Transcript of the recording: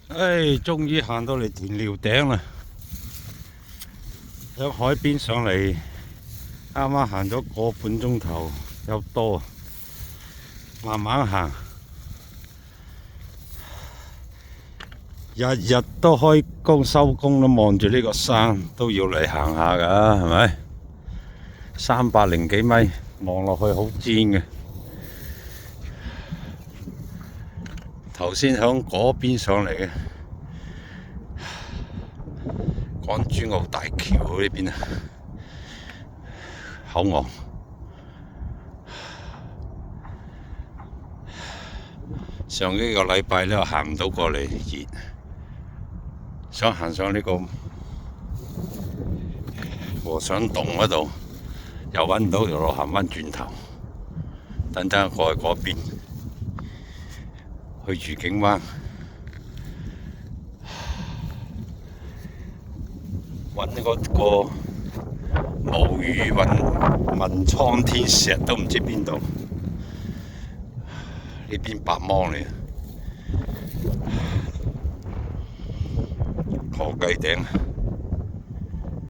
唉，終於行到嚟田寮頂啦！喺海邊上嚟，啱啱行咗個半鐘頭有多，慢慢行。日日都開工收工都望住呢個山，都要嚟行下㗎，係咪？300零幾米，望落去好尖嘅。頭先響嗰邊上嚟嘅，港珠澳大橋呢邊啊，口岸。上幾個禮拜咧行唔到過嚟，熱，想行上呢個和尚洞嗰度，又揾唔到條路，行返轉頭，等陣過去嗰邊，去愉景灣，揾嗰個無魚問蒼天石都唔知邊度。呢邊白芒嚟，河雞頂。